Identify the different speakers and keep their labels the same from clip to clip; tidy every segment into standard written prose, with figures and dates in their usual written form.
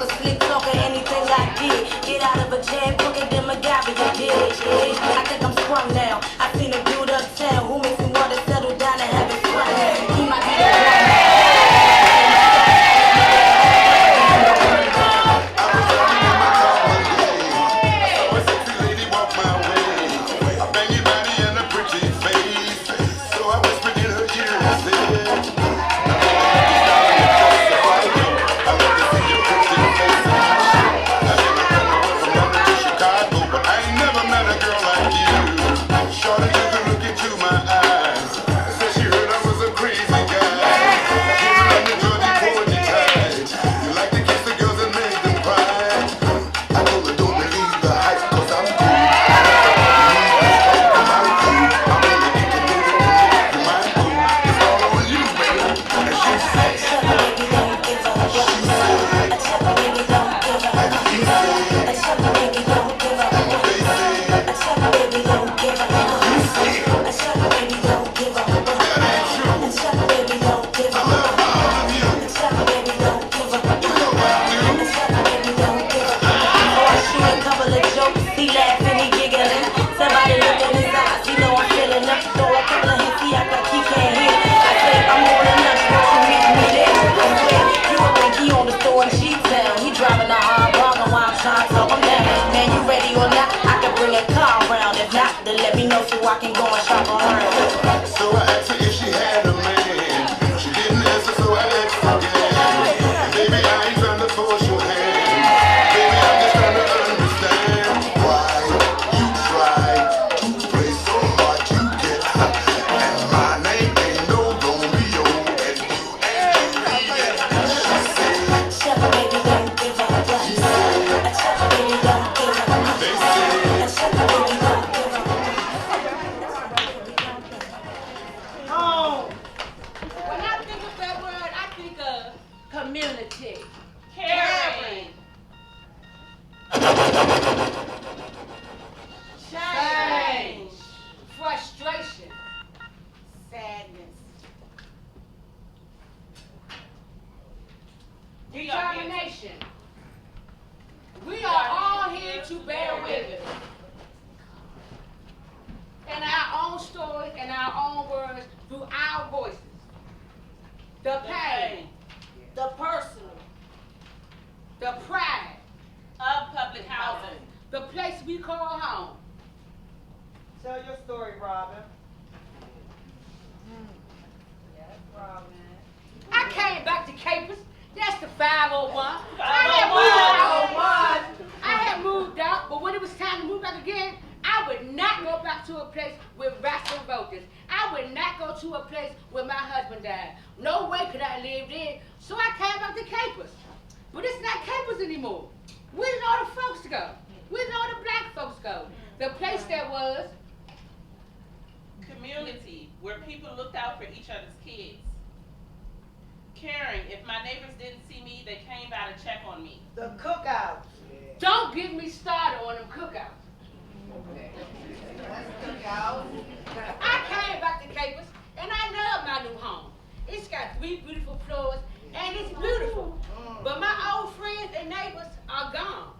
Speaker 1: for slick talking anything I did. Get out of a jam quicker than McGarry did. I think I'm sprung now. I seen a dude uptown who makes me want to settle down and have it fun. He might be the one. So I can go and shop around. So I asked her if she had a man. She didn't answer, so I asked again. Baby, I ain't trying to force your hand. Baby, I'm just trying to understand why you try to play so hard to get. And my name ain't no Romeo, and you ain't Juliet. She said, "Shut up, baby, don't give up." She said, "Shut up, baby, don't give up." They said, "Shut up, baby, don't give up."
Speaker 2: Community. Caring. Change. Frustration. Sadness. Determination. We are all here to bear witness. In our own stories and our own words through our voices. The pain. The personal, the pride of public housing, the place we call home.
Speaker 3: Tell your story, Robin.
Speaker 2: Yes, Robin. I came back to Capers. That's the 501.
Speaker 3: 501.
Speaker 2: I had moved out, but when it was time to move back again, I would not go back to a place with rats and roaches. I would not go to a place where my husband died. No way could I live there, so I came back to Capers. But it's not Capers anymore. Where did all the folks go? Where did all the black folks go? The place that was
Speaker 4: community, where people looked out for each other's kids. Caring, if my neighbors didn't see me, they came by to check on me.
Speaker 3: The cookouts.
Speaker 2: Don't get me started on them cookouts. I came back to Capers, and I love my new home. It's got 3 beautiful floors, and it's beautiful. But my old friends and neighbors are gone.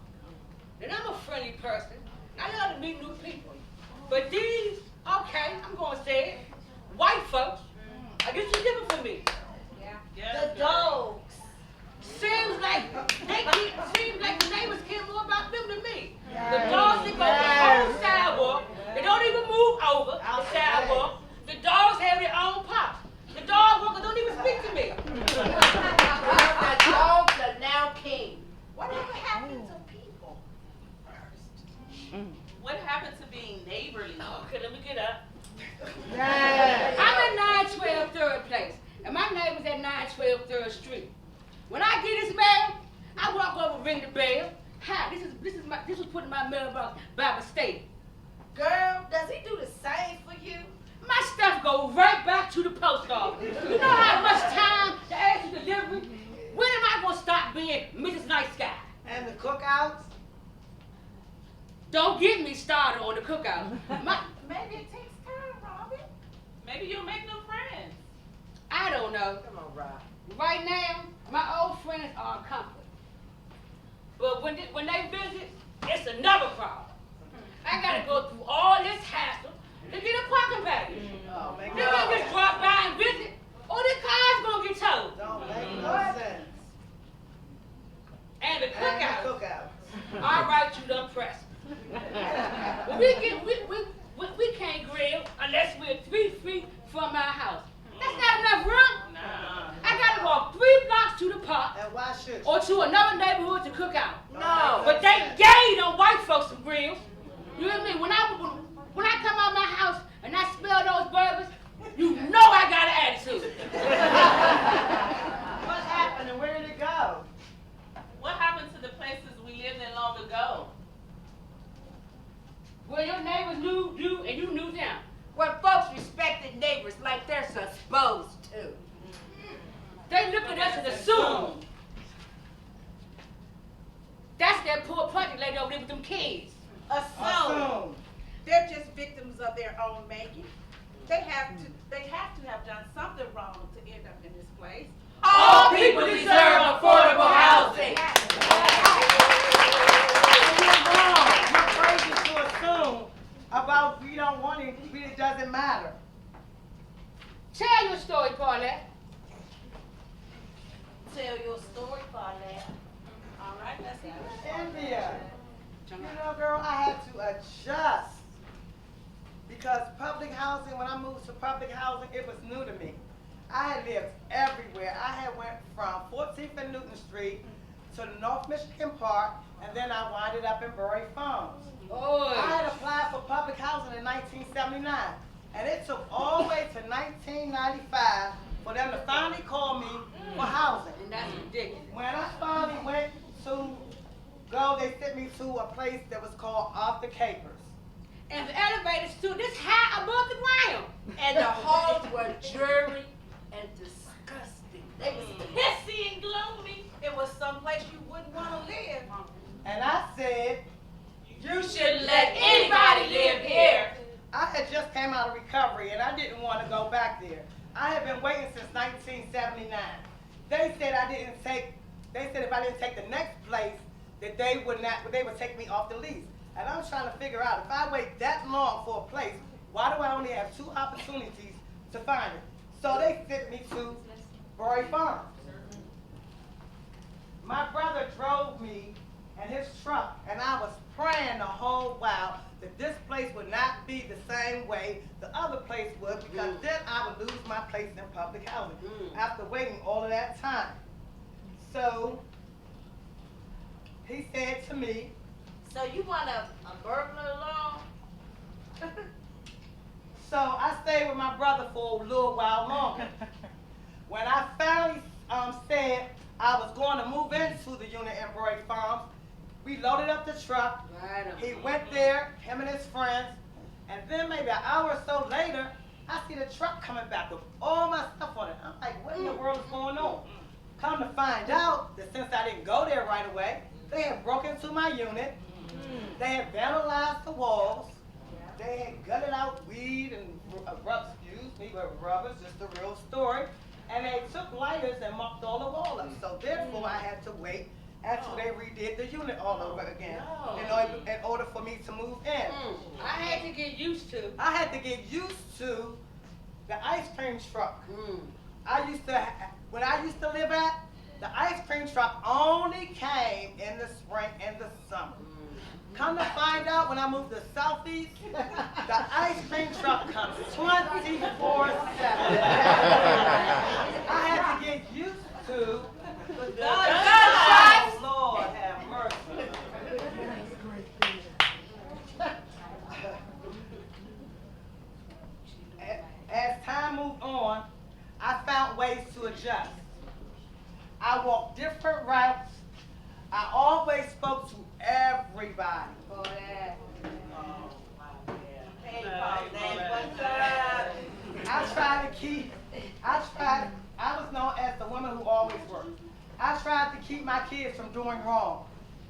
Speaker 2: And I'm a friendly person. I love to meet new people. But these, okay, I'm going to say it, white folks, I guess it's different for me.
Speaker 4: Yeah.
Speaker 2: The dogs. Seems like the neighbors care more about them than me. The dogs that go on the sidewalk, they don't even move over the sidewalk. The dogs have their own pops. The dog walkers don't even speak to me. The dogs are now king. Whatever happened to people?
Speaker 4: What happened to being neighborly?
Speaker 2: Okay, let me get up. I'm at 912 3rd Place, and my neighbor's at 912 3rd Street. When I get this mail, I walk over, ring the bell. Hi, this was put in my mailbox by mistake.
Speaker 5: Girl, does he do the same for you?
Speaker 2: My stuff go right back to the post office. You know how much time to ask you delivery? When am I gonna stop being Mrs. Nice Guy?
Speaker 3: And the cookouts?
Speaker 2: Don't get me started on the cookout.
Speaker 5: Maybe it takes time, Robin.
Speaker 4: Maybe you'll make new friends.
Speaker 2: I don't know.
Speaker 3: Come on, Rob.
Speaker 2: Right now, my old friends are a comfort. But when they visit, it's another problem. I gotta go through all this hassle to get a parking package.
Speaker 3: Oh, make
Speaker 2: They can't just drop by and visit, or the car's gonna get towed.
Speaker 3: Don't make no sense.
Speaker 2: And the
Speaker 3: And
Speaker 2: cookout.
Speaker 3: the cookout.
Speaker 2: All right, you done pressed me. We can't grill unless we're 3 feet from our house. That's not enough room.
Speaker 4: Nah.
Speaker 2: I gotta walk 3 blocks to the park
Speaker 3: And why should you?
Speaker 2: or to another neighborhood to cook out.
Speaker 3: No.
Speaker 2: But they gave them white folks some grills. You hear me? When I come out my house and I smell those burgers, you know I got an attitude.
Speaker 3: What happened and where did it go?
Speaker 4: What happened to the places we lived in long ago?
Speaker 2: Well, your neighbors knew you and you knew them.
Speaker 5: When folks respected neighbors like they're supposed to.
Speaker 2: They look at us and assume. That's that poor project lady over there with them kids.
Speaker 3: Assume.
Speaker 5: They're just victims of their own making. They have to have done something wrong to end up in this place.
Speaker 2: All people deserve affordable housing.
Speaker 3: You're wrong. You're crazy to assume about we don't want it, it doesn't matter.
Speaker 2: Tell your story, Paulette.
Speaker 5: Tell your story, Paulette. All right, let's hear it.
Speaker 3: India. You know, girl, I had to adjust because public housing, when I moved to public housing, it was new to me. I had lived everywhere. I had went from 14th and Newton Street to the North Michigan Park, and then I winded up in Bury Farms. I had applied for public housing in 1979, and it took all the way to 1995 for them to finally call me for housing.
Speaker 2: And that's ridiculous.
Speaker 3: When I finally went to go, they sent me to a place that was called Off the Capers.
Speaker 2: And the elevators too, this high above the ground.
Speaker 5: And the halls were dreary and disgusting. They was pissy and gloomy. It was someplace you wouldn't want to live.
Speaker 3: And I said,
Speaker 5: You shouldn't let anybody live here.
Speaker 3: I had just came out of recovery and I didn't want to go back there. I had been waiting since 1979. They said if I didn't take the next place, that they would take me off the lease. And I'm trying to figure out, if I wait that long for a place, why do I only have 2 opportunities to find it? So they sent me to Bury Farms. My brother drove me in his truck, and I was praying the whole while that this place would not be the same way the other place would, because then I would lose my place in public housing after waiting all of that time. So he said to me,
Speaker 5: So you want a burglar alarm?
Speaker 3: so I stayed with my brother for a little while longer. When I finally said I was going to move into the unit in Bury Farms, we loaded up the truck. He went there, him and his friends, and then maybe an hour or so later, I see the truck coming back with all my stuff on it. I'm like, what in the world is going on? Come to find out that since I didn't go there right away, they had broken into my unit. They had vandalized the walls. They had gutted out weed and rubbers, just a real story. And they took lighters and mucked all the wall up. So therefore, I had to wait until they redid the unit all over again in order for me to move in.
Speaker 2: I had to get used to.
Speaker 3: I had to get used to the ice cream truck. When I used to live at, the ice cream truck only came in the spring and the summer. Come to find out, when I moved to Southeast, the ice cream truck comes 24/7. I had to get used to the gunshots. Lord have mercy. As time moved on, I found ways to adjust. I walked different routes. I always spoke to everybody. I was known as the woman who always worked. I tried to keep my kids from doing wrong.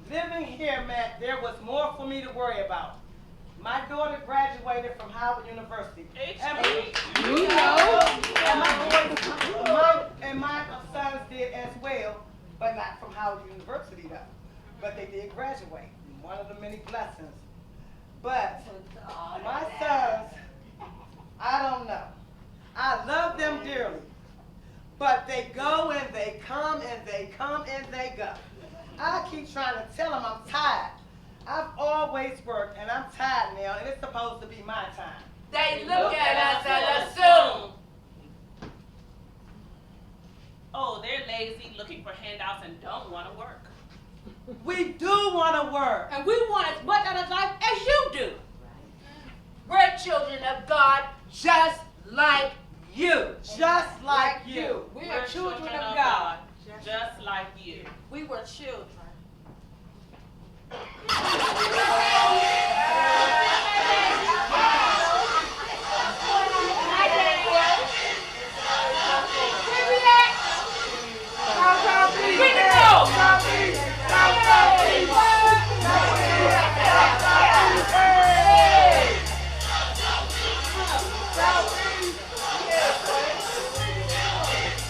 Speaker 3: Living here meant there was more for me to worry about. My daughter graduated from Howard University. And my sons did as well, but not from Howard University though. but they did graduate. One of the many blessings. But my sons, I don't know. I love them dearly. But they go and they come and they come and they go. I keep trying to tell them I'm tired. I've always worked and I'm tired now, and it's supposed to be my time.
Speaker 5: They look at us and assume.
Speaker 4: Oh, they're lazy, looking for handouts, and don't want to work.
Speaker 3: We do want to work.
Speaker 2: And we want as much out of life as you do.
Speaker 5: We're children of God, just like you.
Speaker 3: Just like you.
Speaker 2: We
Speaker 4: We're
Speaker 2: are children of God.
Speaker 4: just like you.
Speaker 5: We were children.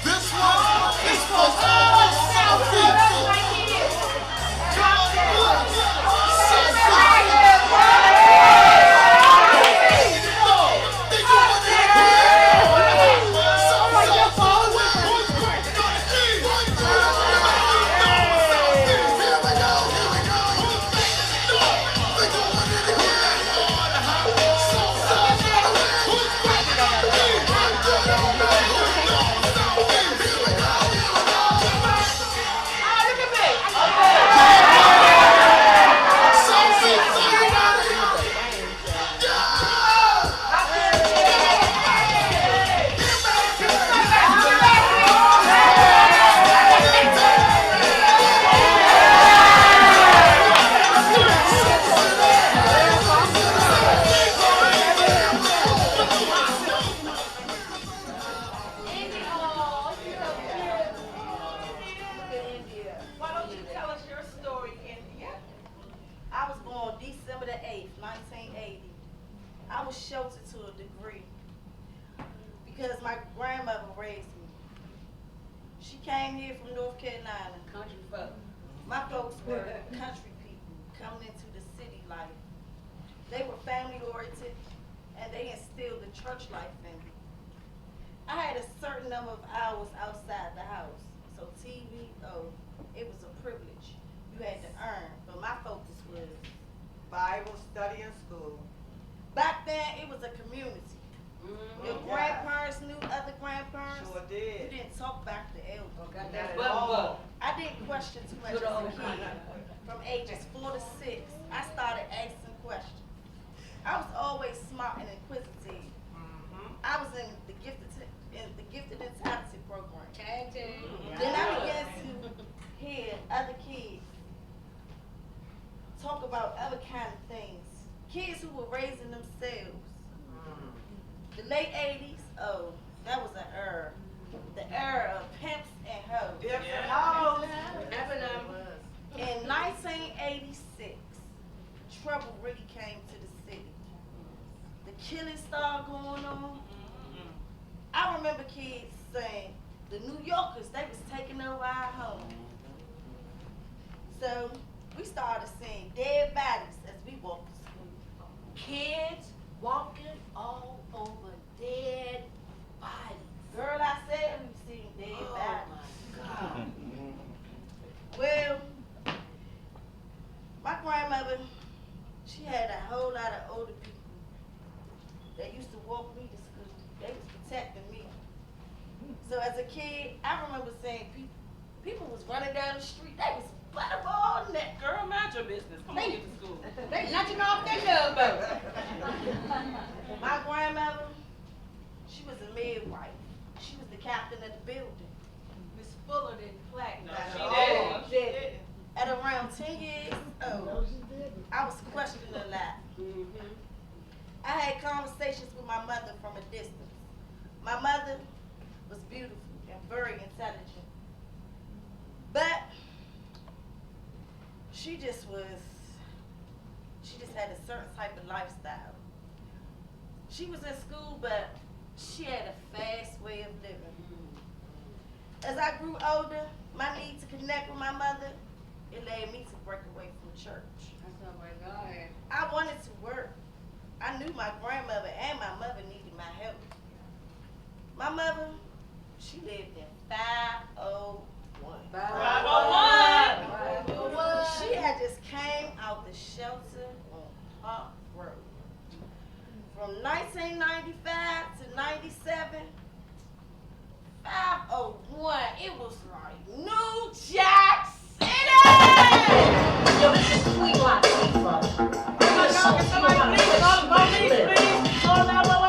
Speaker 1: This one is for all Southeast.
Speaker 5: Why don't you tell us your story, India? I was born December the 8th, 1980. I was sheltered to a degree because my grandmother raised me. She came here from North Carolina.
Speaker 2: Country folk.
Speaker 5: My folks were country people coming into the city life. They were family oriented and they instilled the church life in me. I had a certain number of hours outside the house. So TV, it was a privilege. You had to earn, but my focus was,
Speaker 3: Bible study in school.
Speaker 5: back then it was a community. Your
Speaker 3: Yeah.
Speaker 5: grandparents knew other grandparents.
Speaker 3: Sure
Speaker 5: You
Speaker 3: did.
Speaker 5: didn't talk back to elders.
Speaker 2: Got
Speaker 3: That
Speaker 2: that
Speaker 3: is all.
Speaker 2: bug.
Speaker 5: I didn't question too much as a kid. From ages 4 to 6, I started asking questions. I was always smart and inquisitive. I was in the gifted and talented program.
Speaker 2: Tag team.
Speaker 5: Then I began to hear other kids talk about other kind of things. Kids who were raising themselves. The late 80s, that was an era. The era of pimps and hoes.
Speaker 3: Different hoes.
Speaker 5: In 1986, trouble really came to the city. The killing started going on. I remember kids saying, the New Yorkers, they was taking over our home. So we started seeing dead bodies as we walked to school.
Speaker 6: Kids walking all over dead bodies.
Speaker 5: Girl, I said we seen dead
Speaker 6: Oh
Speaker 5: bodies.
Speaker 6: my God.
Speaker 5: Well, my grandmother, she had a whole lot of older people that used to walk me to school. They was protecting me. So as a kid, I remember seeing people was running down the street. They was butterball neck.
Speaker 4: Girl, mind your business. Come on, get to school.
Speaker 2: They lunching off their love boat.
Speaker 5: My grandmother, she was a midwife. She was the captain of the building.
Speaker 6: Miss Fuller didn't plaque
Speaker 4: No,
Speaker 6: that.
Speaker 4: she
Speaker 5: Oh,
Speaker 4: didn't.
Speaker 5: At around 10 years old, I was questioning a lot. I had conversations with my mother from a distance. My mother was beautiful and very intelligent. But she just had a certain type of lifestyle. She was in school, but she had a fast way of living. As I grew older, my need to connect with my mother it led me to break away from church.
Speaker 2: That's not my God.
Speaker 5: I wanted to work. I knew my grandmother and my mother needed my help. My mother, she lived in 501.
Speaker 4: 501.
Speaker 5: She had just came out the shelter on Park Road. From 1995 to 97, 501, it was like New Jack City!
Speaker 6: Yo, this is Sweet Lot People. In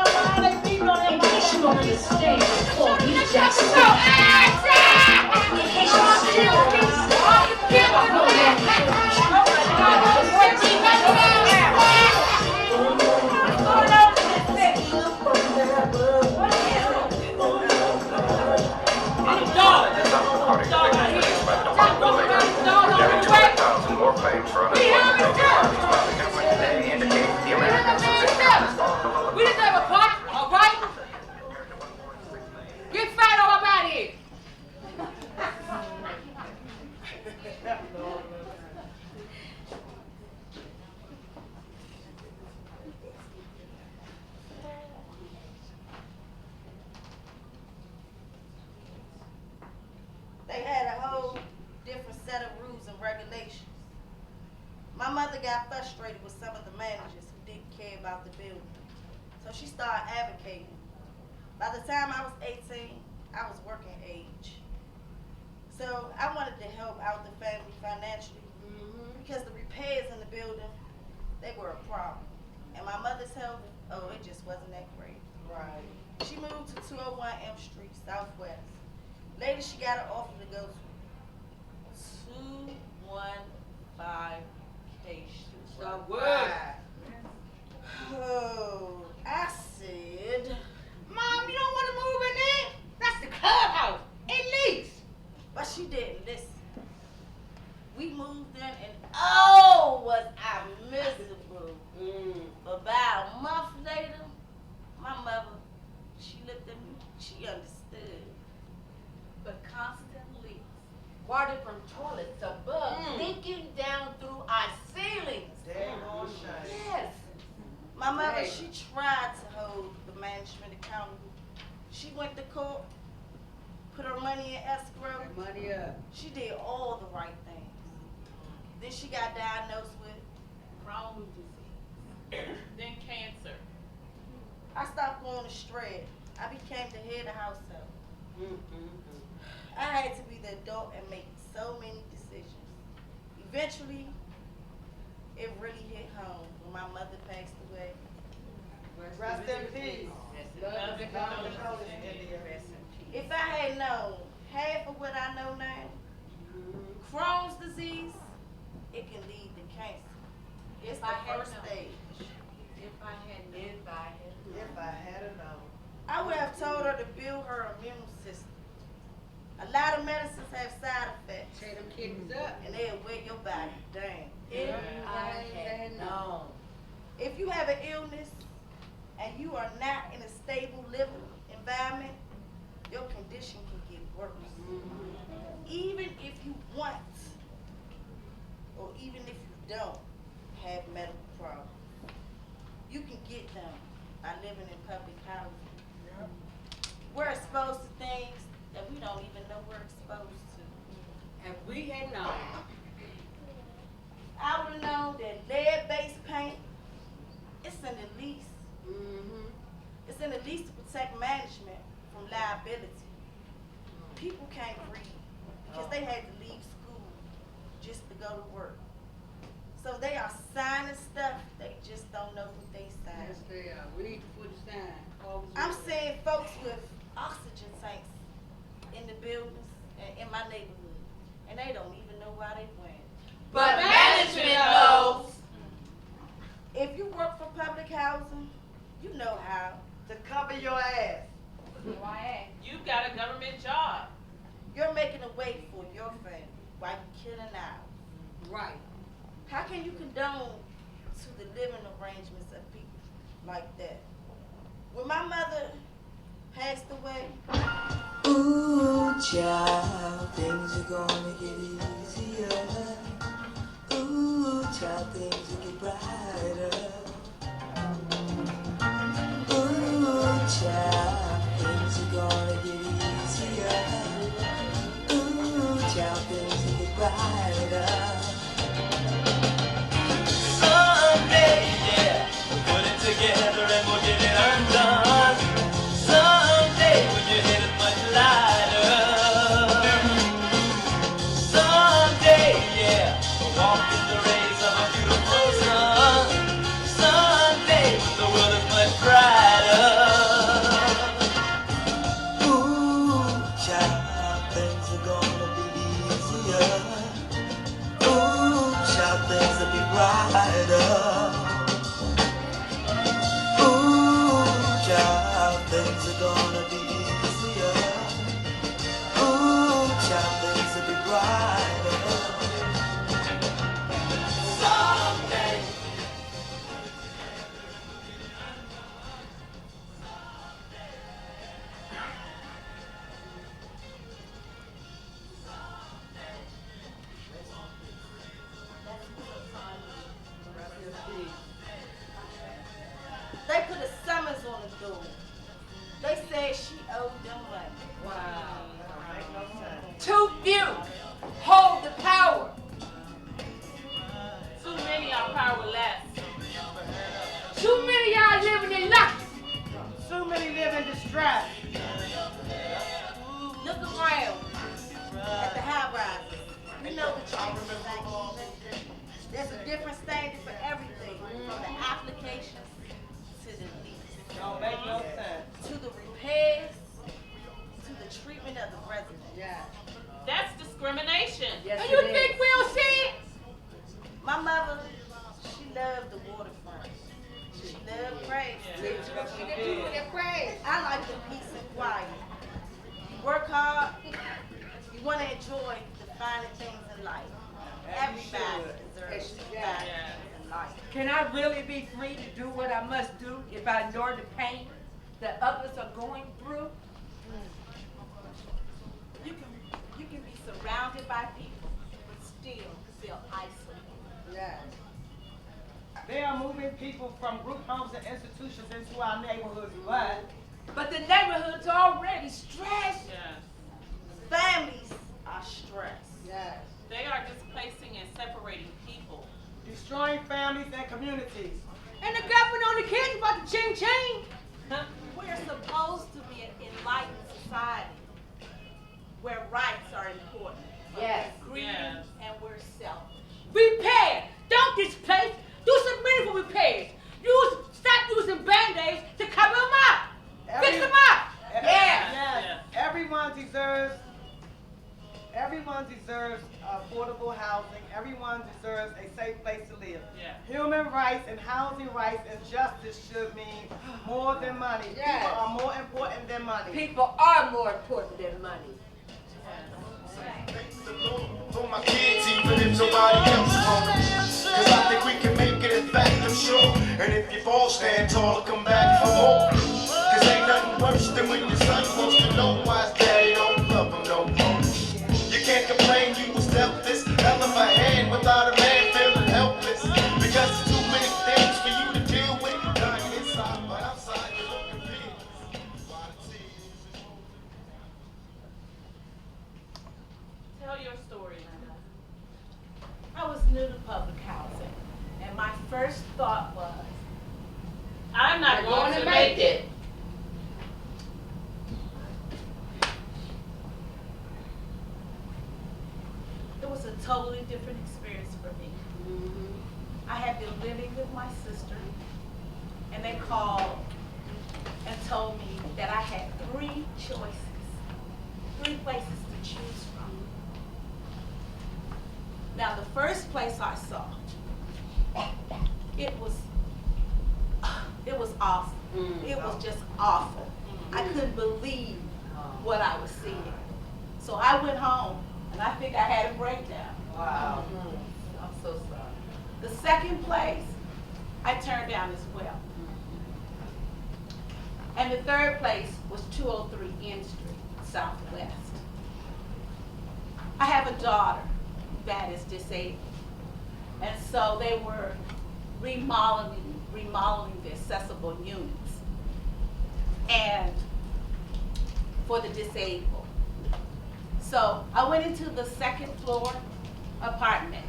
Speaker 6: case you don't understand, it's called New Jack City. In case you still think
Speaker 7: more claims for unemployment indicates the American position.
Speaker 2: We didn't have a pot, all right? Get fat on up out of here.
Speaker 5: They had a whole different set of rules and regulations. My mother got frustrated with some of the managers who didn't care about the building. So she started advocating. By the time I was 18, I was working age. So I wanted to help out the family financially because the repairs in the building, they were a problem. And my mother's health, oh, it just wasn't that great.
Speaker 3: Right.
Speaker 5: She moved to 201 M Street, Southwest. Later, she got an offer to go to 215 K Street.
Speaker 2: Southwest.
Speaker 5: Oh, I said,
Speaker 2: Mom, you don't want to move in there? That's the clubhouse. It leaks.
Speaker 5: but she didn't listen. We moved in and oh, was I miserable. But about a month later, my mother, she looked at me, she understood.
Speaker 6: But constant leaks, water from toilets above, leaking down through our ceilings.
Speaker 3: Dang on shine.
Speaker 6: Yes.
Speaker 5: My mother,
Speaker 2: Hey.
Speaker 5: she tried to hold the management accountable. She went to court, put her money in escrow.
Speaker 2: Money up.
Speaker 5: She did all the right things. Then she got diagnosed with
Speaker 6: Crohn's disease.
Speaker 4: Then cancer.
Speaker 5: I stopped going to shred. I became the head of the household. I had to be the adult and make so many decisions. Eventually, it really hit home when my mother passed away.
Speaker 3: Rest in peace.
Speaker 2: Love and condolences.
Speaker 5: If I had known half of what I know now, Crohn's disease, it can lead to cancer. It's
Speaker 6: If
Speaker 5: the
Speaker 6: I had
Speaker 5: first
Speaker 6: known.
Speaker 5: stage.
Speaker 6: If I had known.
Speaker 5: I would have told her to build her immune system. A lot of medicines have side effects,
Speaker 2: Tear them kittens up.
Speaker 5: and they'll wear your body down.
Speaker 6: If I had known.
Speaker 5: If you have an illness and you are not in a stable living environment, your condition can get worse. Even if you want, or even if you don't have medical problems, you can get them by living in public housing. We're exposed to things that we don't even know we're exposed to.
Speaker 2: And we had known.
Speaker 5: I would have known that lead-based paint, it's in the lease. It's in the lease to protect management from liability. People can't read because they had to leave school just to go to work. So they are signing stuff, they just don't know what they sign.
Speaker 2: Yes, they are. Read before the sign. Always
Speaker 5: I'm
Speaker 2: read.
Speaker 5: seeing folks with oxygen tanks in the buildings and in my neighborhood, and they don't even know why they went.
Speaker 6: But management knows.
Speaker 5: If you work for public housing, you know how.
Speaker 3: To cover your ass.
Speaker 4: You've got a government job.
Speaker 5: You're making a way for your family while you're killing ours.
Speaker 2: Right.
Speaker 5: How can you condone to the living arrangements of people like that? When my mother passed away,
Speaker 8: Ooh, child, things are gonna get easier. child, things will get brighter. Ooh, child, things are gonna get easier. Ooh, child, things will get brighter. Someday, yeah, we'll put it together and we'll get it undone. Someday, when your head is much lighter. Someday, yeah, we'll walk in the rays of a beautiful sun. Someday, when the world is much brighter. Ooh, child, things are gonna be easier. Ooh, child, things will be brighter. Ooh, child, things are gonna be easier. Ooh, child, things will be brighter. Someday.
Speaker 5: They put a summons on the door. They said she owed them money.
Speaker 3: Wow. Don't make no sense.
Speaker 6: Too few hold the power.
Speaker 4: Too many are powerless.
Speaker 2: Too many of y'all living in luck.
Speaker 3: Too many live in distress.
Speaker 5: Look around at the high rises. You know the gentrification. There's a different standard for everything, from the applications to the lease,
Speaker 3: Don't make no sense.
Speaker 5: to the repairs, to the treatment of the residents.
Speaker 3: Yeah.
Speaker 4: That's discrimination.
Speaker 6: Yes,
Speaker 2: And you
Speaker 6: it
Speaker 2: think
Speaker 6: is.
Speaker 2: we'll see it?
Speaker 5: My mother, she loved the waterfront. She loved praise. I like the peace and quiet. You work hard, you want to enjoy the finer things in life. Everybody deserves the finer things in life.
Speaker 6: Can I really be free to do what I must do if I ignore the pain that others are going through?
Speaker 5: You can be surrounded by people, but still feel isolated.
Speaker 3: Yes. They are moving people from group homes and institutions into our neighborhoods,
Speaker 6: But the neighborhood's already stressed.
Speaker 4: Yes.
Speaker 5: Families are stressed.
Speaker 3: yes,
Speaker 4: They are displacing and separating people.
Speaker 3: destroying families and communities.
Speaker 2: And the government on the kids about to ching ching.
Speaker 5: We're supposed to be an enlightened society where rights are important.
Speaker 6: Yes.
Speaker 5: We're greedy
Speaker 4: Yes.
Speaker 5: and we're selfish.
Speaker 2: Repair. Don't displace. Do some meaningful repairs. Stop using band-aids to cover them up. Fix them up.
Speaker 3: Yes.
Speaker 4: Yeah.
Speaker 3: Everyone deserves affordable housing. Everyone deserves a safe place to live.
Speaker 4: Yeah.
Speaker 3: Human rights and housing rights and justice should mean more than money.
Speaker 6: Yes.
Speaker 3: People are more important than money.
Speaker 6: People are more important than money.
Speaker 1: Thank the Lord for my kids, even if nobody else wants. Cause I think we can make it, in fact, I'm sure. And if you fall, stand tall, come back for more. Cause ain't nothing worse than when your son wants to know why his daddy don't love him no more. You can't complain, you was dealt this hell of a hand without a man feeling helpless. Because there's too many things for you to deal with. Dying inside, but outside you're looking fearless. Why the tears?
Speaker 4: Tell your story, Linda.
Speaker 5: I was new to public housing, and my first thought was,
Speaker 4: I'm not
Speaker 6: You're
Speaker 4: going to make it.
Speaker 5: it was a totally different experience for me. I had been living with my sister, and they called and told me that I had 3 choices, 3 places to choose from. Now, the first place I saw, it was awesome. It was just awful. I couldn't believe what I was seeing. So I went home, and I think I had a breakdown.
Speaker 3: Wow.
Speaker 6: I'm so sorry.
Speaker 5: The second place, I turned down as well. And the third place was 203 N Street, Southwest. I have a daughter that is disabled.
Speaker 9: And so they were remodeling the accessible units and for the disabled. So I went into the second floor apartment,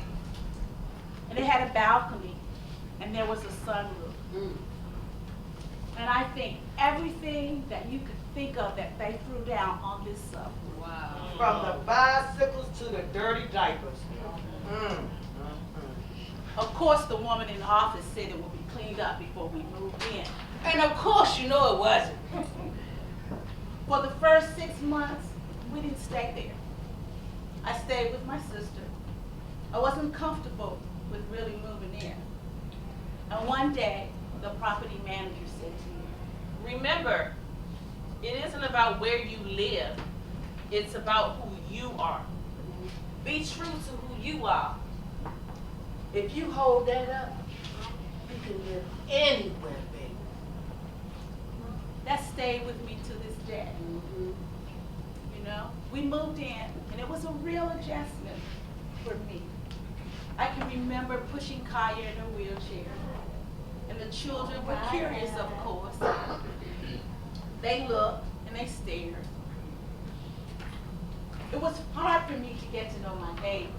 Speaker 9: and it had a balcony, and there was a sunroof. And I think everything that you could think of that they threw down on this subway.
Speaker 6: Wow.
Speaker 3: From the bicycles to the dirty diapers.
Speaker 9: Of course, the woman in the office said it would be cleaned up before we moved in.
Speaker 2: And of course you know it wasn't.
Speaker 9: For the first 6 months, we didn't stay there. I stayed with my sister. I wasn't comfortable with really moving in. And one day, the property manager said to me,
Speaker 4: Remember, it isn't about where you live. It's about who you are.
Speaker 6: Be true to who you are. If you hold that up, you can live anywhere, baby.
Speaker 9: that stayed with me to this day. You know, we moved in, and it was a real adjustment for me. I can remember pushing Kaya in a wheelchair, and the children were curious, of course. They looked and they stared. It was hard for me to get to know my neighbors.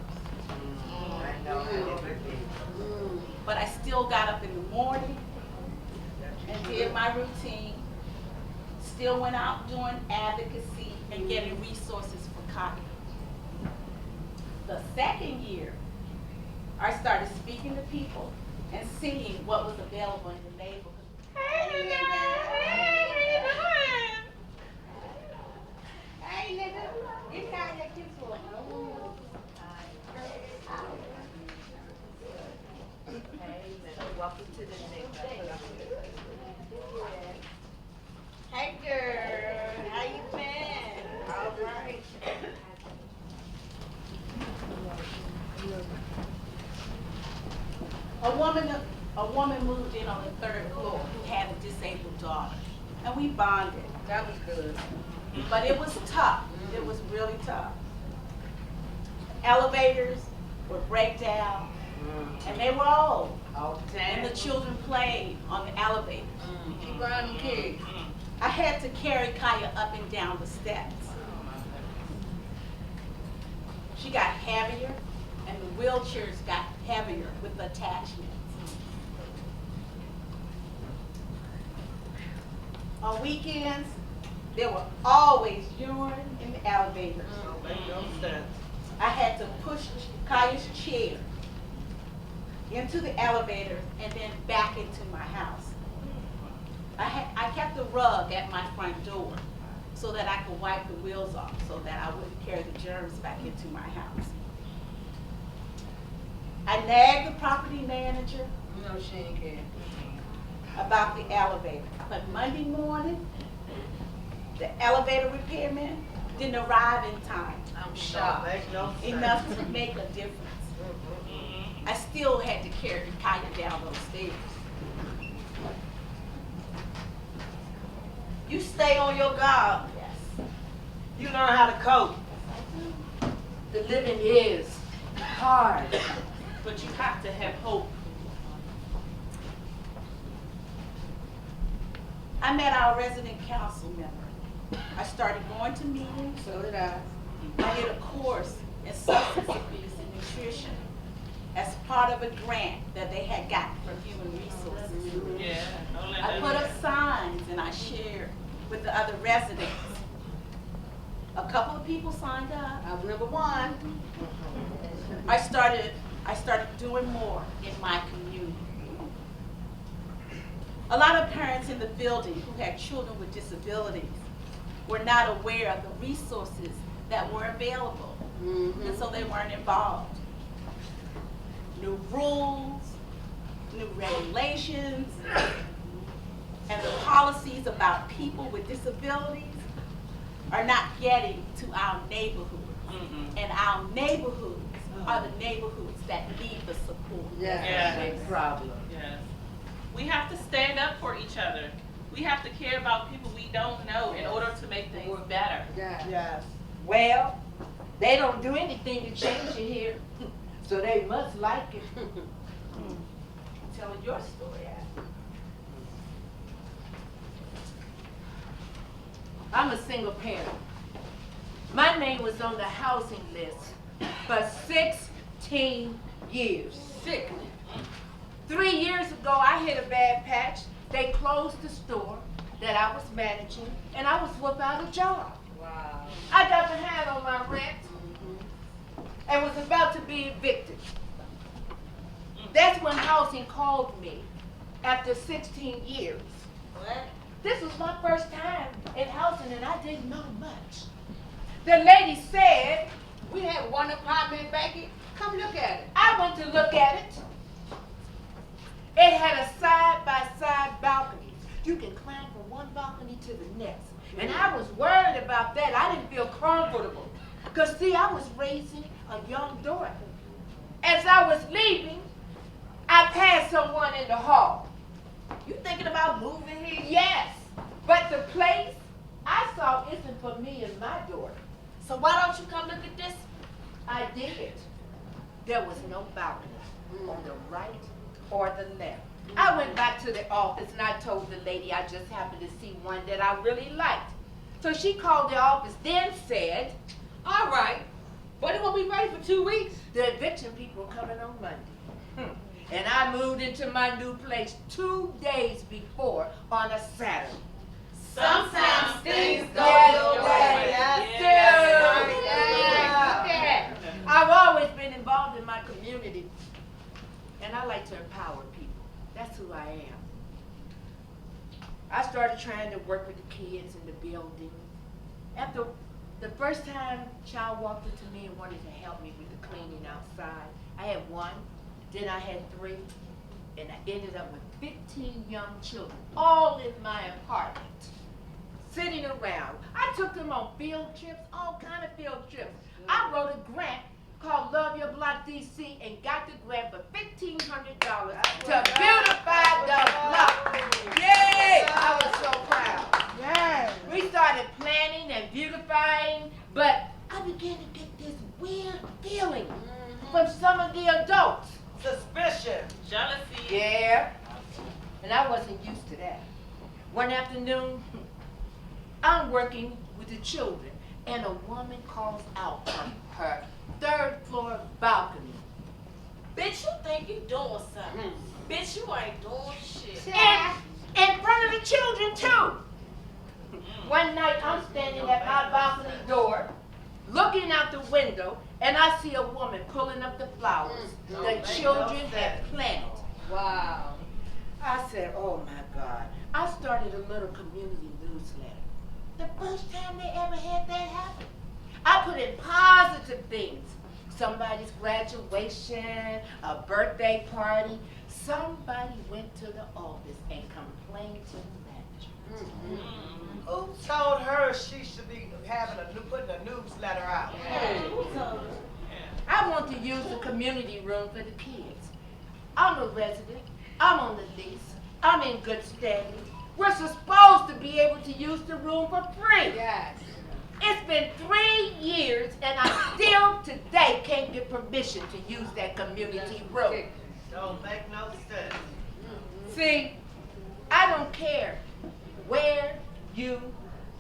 Speaker 9: But I still got up in the morning and did my routine. Still went out doing advocacy and getting resources for Kaya. The second year, I started speaking to people and seeing what was available in the neighborhood.
Speaker 2: Hey, nigga. Hey, how you doing? Hey, nigga. It's how your kids were.
Speaker 6: Welcome to the next day.
Speaker 2: Hey, girl. How you been? All right.
Speaker 9: A woman moved in on the third floor who had a disabled daughter, and we bonded.
Speaker 2: That was good.
Speaker 9: But it was tough. It was really tough. Elevators would break down, and they were old.
Speaker 2: All the
Speaker 9: And
Speaker 2: time.
Speaker 9: the children played on the elevator.
Speaker 2: Keep on them kids.
Speaker 9: I had to carry Kaya up and down the steps. She got heavier, and the wheelchairs got heavier with the attachments. On weekends, there were always urine in the elevators.
Speaker 3: Make no sense.
Speaker 9: I had to push Kaya's chair into the elevator and then back into my house. I kept a rug at my front door so that I could wipe the wheels off so that I wouldn't carry the germs back into my house. I nagged the property manager
Speaker 2: No, she ain't care.
Speaker 9: about the elevator, but Monday morning, the elevator repairman didn't arrive in time,
Speaker 2: I'm shocked.
Speaker 3: Make no sense.
Speaker 9: enough to make a difference. I still had to carry Kaya down those stairs.
Speaker 6: You stay on your guard.
Speaker 9: Yes.
Speaker 3: You learn how to cope.
Speaker 6: The living is hard.
Speaker 4: But you have to have hope.
Speaker 9: I met our resident council member. I started going to meetings.
Speaker 2: So did I.
Speaker 9: I did a course in substance abuse and nutrition as part of a grant that they had gotten from Human Resources.
Speaker 4: Yeah. Don't let
Speaker 9: I
Speaker 4: that
Speaker 9: put
Speaker 4: go.
Speaker 9: up signs and I shared with the other residents. A couple of people signed up.
Speaker 2: I was number one.
Speaker 9: I started doing more in my community. A lot of parents in the building who had children with disabilities were not aware of the resources that were available, and so they weren't involved. New rules, new regulations, and the policies about people with disabilities are not getting to our neighborhoods. And our neighborhoods are the neighborhoods that need the support.
Speaker 4: Yeah.
Speaker 2: Big problem.
Speaker 4: Yes. We have to stand up for each other. We have to care about people we don't know in order to make things better.
Speaker 3: Yes.
Speaker 6: Well, they don't do anything to change it here. So they must like it.
Speaker 9: Tell your story, Al.
Speaker 6: I'm a single parent. My name was on the housing list for 16 years.
Speaker 2: Sickening.
Speaker 6: 3 years ago, I hit a bad patch. They closed the store that I was managing, and I was without a job.
Speaker 2: Wow.
Speaker 6: I got behind on my rent and was about to be evicted. That's when housing called me after 16 years.
Speaker 2: What?
Speaker 6: This was my first time in housing, and I didn't know much. The lady said,
Speaker 2: We had one apartment vacant. Come look at it.
Speaker 6: I went to look at it. It had a side-by-side balcony. You can climb from one balcony to the next. And I was worried about that. I didn't feel comfortable. Because, see, I was raising a young daughter. As I was leaving, I passed someone in the hall.
Speaker 5: You thinking about moving here?
Speaker 6: Yes, but the place I saw isn't for me and my daughter.
Speaker 5: So why don't you come look at this?
Speaker 6: I did. There was no balcony on the right or the left. I went back to the office and I told the lady I just happened to see one that I really liked. So she called the office, then said,
Speaker 2: All right. But it won't be ready for 2 weeks.
Speaker 6: the eviction people are coming on Monday. And I moved into my new place 2 days before on a Saturday.
Speaker 5: Sometimes things go
Speaker 6: Yes,
Speaker 5: your
Speaker 6: yes,
Speaker 5: way.
Speaker 6: yes. I've always been involved in my community, and I like to empower people. That's who I am. I started trying to work with the kids in the building. After the first time, a child walked into me and wanted to help me with the cleaning outside. I had one, then I had 3, and I ended up with 15 young children, all in my apartment, sitting around. I took them on field trips, all kind of field trips. I wrote a grant called Love Your Block DC and got the grant for $1,500 to beautify the block. Yay! I was so proud.
Speaker 3: Yes.
Speaker 6: We started planning and beautifying, but I began to get this weird feeling from some of the adults.
Speaker 3: Suspicion.
Speaker 4: Jealousy.
Speaker 6: Yeah, and I wasn't used to that. One afternoon, I'm working with the children, and a woman calls out from her 3rd floor balcony.
Speaker 5: Bitch, you think you doing something. Bitch, you ain't doing shit.
Speaker 6: And in front of the children, too. One night, I'm standing at my balcony door, looking out the window, and I see a woman pulling up the flowers the children had planted.
Speaker 2: Wow.
Speaker 6: I said, oh my God. I started a little community newsletter. The first time they ever had that happen. I put in positive things. Somebody's graduation, a birthday party. Somebody went to the office and complained to the manager.
Speaker 3: Who told her she should be putting a newsletter out?
Speaker 6: I want to use the community room for the kids. I'm a resident. I'm on the lease. I'm in good standing. We're supposed to be able to use the room for free.
Speaker 2: Yes.
Speaker 6: It's been 3 years and I still today can't get permission to use that community room.
Speaker 3: Don't make no sense.
Speaker 6: See, I don't care where you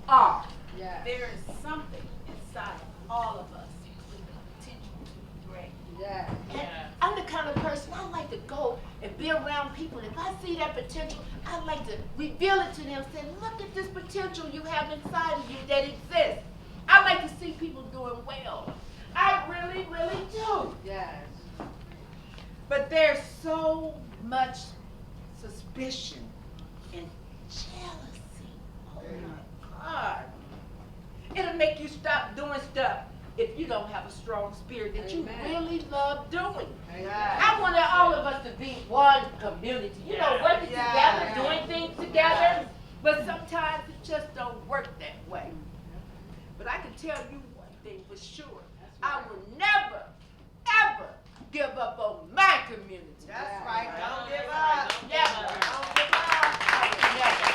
Speaker 6: are.
Speaker 2: Yes.
Speaker 9: There is something inside of all of us with the potential to be great.
Speaker 2: Yes.
Speaker 6: And I'm the kind of person, I like to go and be around people. If I see that potential, I like to reveal it to them, say, look at this potential you have inside of you that exists. I like to see people doing well. I really, really do.
Speaker 2: Yes.
Speaker 6: But there's so much suspicion and jealousy. Oh my God. It'll make you stop doing stuff if you don't have a strong spirit that you
Speaker 2: Amen.
Speaker 6: really love doing.
Speaker 3: Yes.
Speaker 6: I wanted all of us to be one community, working
Speaker 3: Yeah.
Speaker 6: together, doing things together, but sometimes it just don't work that way. But I can tell you one thing for sure. I will never, ever give up on my community.
Speaker 3: That's right. Don't give up.
Speaker 6: Never.
Speaker 3: Don't give up.
Speaker 6: I will never.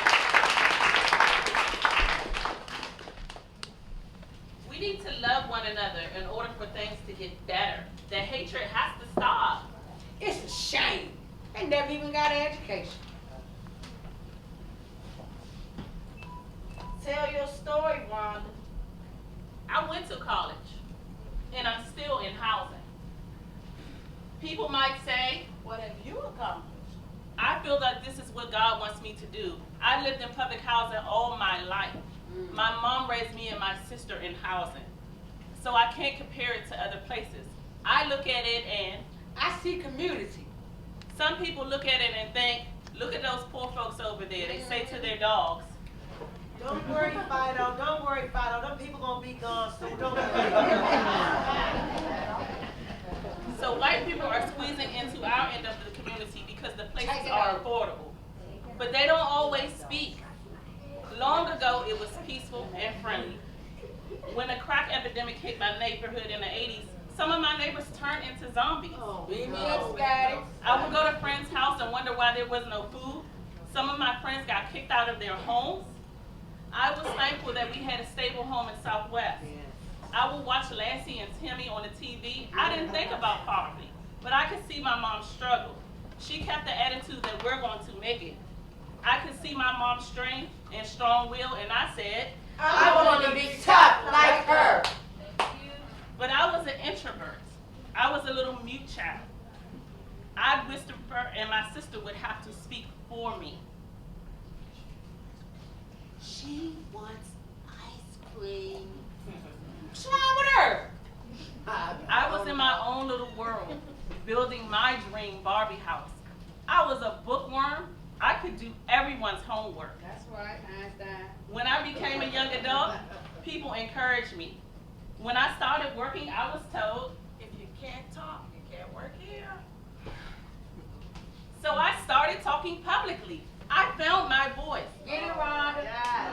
Speaker 4: We need to love one another in order for things to get better. The hatred has to
Speaker 2: gentrification.
Speaker 5: Tell your story, Rhonda.
Speaker 4: I went to college, and I'm still in housing. People might say,
Speaker 5: What have you accomplished?
Speaker 4: I feel like this is what God wants me to do. I lived in public housing all my life. My mom raised me and my sister in housing. So I can't compare it to other places. I look at it and
Speaker 2: I see community.
Speaker 4: some people look at it and think, look at those poor folks over there. They say to their dogs,
Speaker 3: Don't worry, Fido. Don't worry, Fido. Them people gonna be gone soon. Don't worry.
Speaker 4: so white people are squeezing into our end of the community because the places are affordable. But they don't always speak. Long ago, it was peaceful and friendly. When the crack epidemic hit my neighborhood in the 80s, some of my neighbors turned into zombies.
Speaker 2: Beat me up, Scotty.
Speaker 4: I would go to friends' house and wonder why there was no food. Some of my friends got kicked out of their homes. I was thankful that we had a stable home in Southwest. I would watch Lassie and Timmy on the TV. I didn't think about poverty, but I could see my mom struggle. She kept the attitude that we're going to make it. I could see my mom's strength and strong will, and I said,
Speaker 2: I want to be tough like her.
Speaker 4: but I was an introvert. I was a little mute child. I'd whisper and my sister would have to speak for me.
Speaker 2: She wants ice cream. What's wrong with her?
Speaker 4: I was in my own little world, building my dream Barbie house. I was a bookworm. I could do everyone's homework.
Speaker 2: That's right, Einstein.
Speaker 4: When I became a young adult, people encouraged me. When I started working, I was told,
Speaker 5: If you can't talk, you can't work here.
Speaker 4: so I started talking publicly. I found my voice.
Speaker 2: Get it, Rhonda.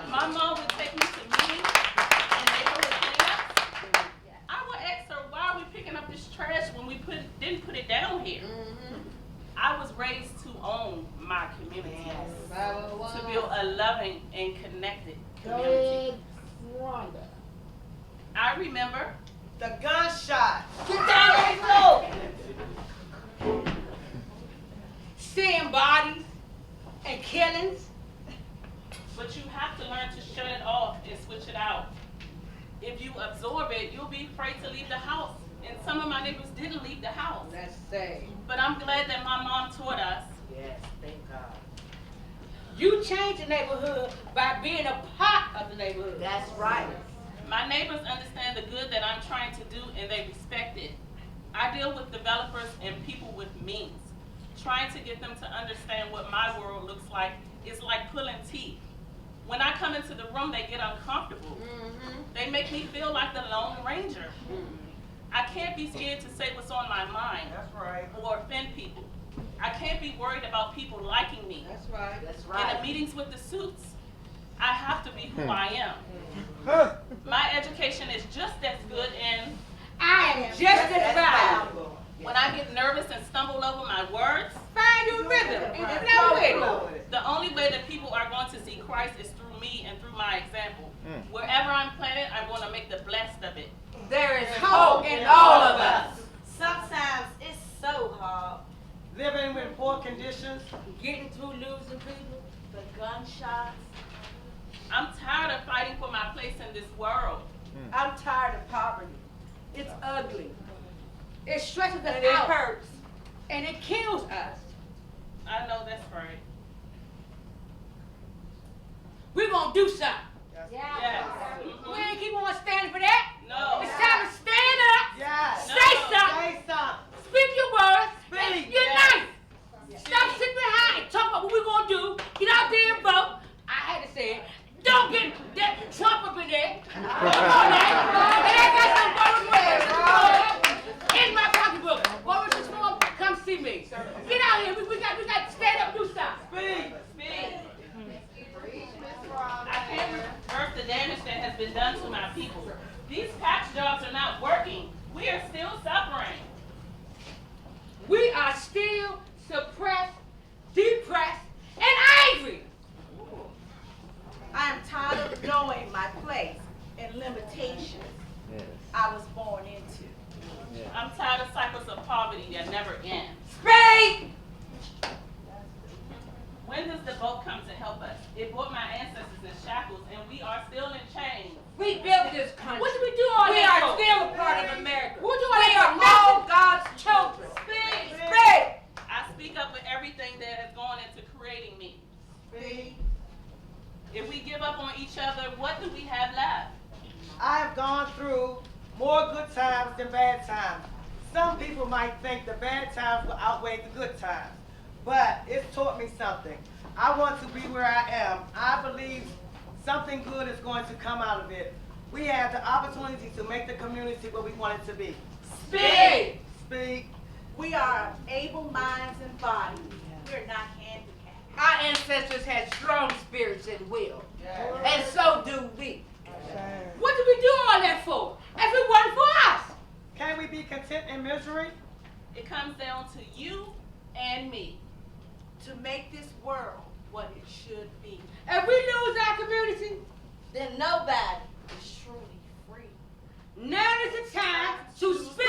Speaker 4: My mom would take me to meetings and neighborhood cleanups. I would ask her, why are we picking up this trash when we didn't put it down here? I was raised to own my community, to build a loving and connected community.
Speaker 2: Rhonda.
Speaker 4: I remember
Speaker 3: The gunshot.
Speaker 2: Get down there and go. Seeing bodies and killings.
Speaker 4: but you have to learn to shut it off and switch it out. If you absorb it, you'll be afraid to leave the house. And some of my neighbors didn't leave the house.
Speaker 2: That's sad.
Speaker 4: But I'm glad that my mom taught us.
Speaker 2: Yes, thank God. You change the neighborhood by being a part of the neighborhood.
Speaker 6: That's right.
Speaker 4: My neighbors understand the good that I'm trying to do and they respect it. I deal with developers and people with means. Trying to get them to understand what my world looks like is like pulling teeth. When I come into the room, they get uncomfortable. They make me feel like the Lone Ranger. I can't be scared to say what's on my mind
Speaker 3: That's right.
Speaker 4: or offend people. I can't be worried about people liking me.
Speaker 2: That's right.
Speaker 6: That's
Speaker 4: In
Speaker 6: right.
Speaker 4: the meetings with the suits, I have to be who I am. My education is just as good, and
Speaker 2: I am just as valuable.
Speaker 4: when I get nervous and stumble over my words,
Speaker 2: Find your rhythm and flow with it.
Speaker 4: the only way that people are going to see Christ is through me and through my example. Wherever I'm planted, I'm going to make the best of it.
Speaker 2: There is hope in all of us.
Speaker 5: Sometimes it's so hard.
Speaker 3: Living with poor conditions.
Speaker 2: Getting through losing people.
Speaker 5: The gunshots.
Speaker 4: I'm tired of fighting for my place in this world.
Speaker 6: I'm tired of poverty. It's ugly.
Speaker 2: It stresses us
Speaker 6: And it
Speaker 2: out.
Speaker 6: hurts.
Speaker 2: And it kills us.
Speaker 4: I know that's right.
Speaker 2: We're going to do something.
Speaker 4: Yes.
Speaker 2: We ain't keep on standing for that.
Speaker 4: No.
Speaker 2: It's time to stand up.
Speaker 3: Yes.
Speaker 4: No.
Speaker 2: Say something.
Speaker 3: Say something.
Speaker 2: Speak your words.
Speaker 3: Speak.
Speaker 2: And unite. Stop sitting behind and talk about what we're going to do. Get out there and vote. I had to say it. Don't get that Trump up in there. Come on now. And I got some Boris Wilson in my pocketbook. Boris is form. Come see me. Get out here. We got to stand up and do something.
Speaker 3: Speak.
Speaker 4: Speak. I can't reverse the damage that has been done to my people. These patch jobs are not working. We are still suffering.
Speaker 2: We are still suppressed, depressed, and angry.
Speaker 5: I am tired of knowing my place and limitations I was born into.
Speaker 4: I'm tired of cycles of poverty that never end.
Speaker 2: Speak!
Speaker 4: It brought my ancestors in shackles, and we are still in chains.
Speaker 6: We built this country.
Speaker 2: What did we do all
Speaker 6: We
Speaker 2: that
Speaker 6: are
Speaker 2: for?
Speaker 6: still a part of America.
Speaker 2: What do
Speaker 6: We are all God's children.
Speaker 4: Speak.
Speaker 6: Speak.
Speaker 4: I speak up for everything that has gone into creating me. If we give up on each other, what do we have left?
Speaker 3: I have gone through more good times than bad times. Some people might think the bad times will outweigh the good times, but it's taught me something. I want to be where I am. I believe something good is going to come out of it. We have the opportunity to make the community what we want it to be.
Speaker 6: Speak.
Speaker 3: Speak.
Speaker 9: We are able minds and bodies. We're not handicapped.
Speaker 6: Our ancestors had strong spirits and will, and so do we.
Speaker 2: What did we do all that for? If it wasn't for us.
Speaker 3: Can we be content in misery?
Speaker 4: It comes down to you and me.
Speaker 9: To make this world what it should be.
Speaker 2: If we lose our community,
Speaker 5: Then nobody is truly free.
Speaker 2: now is the time to speak.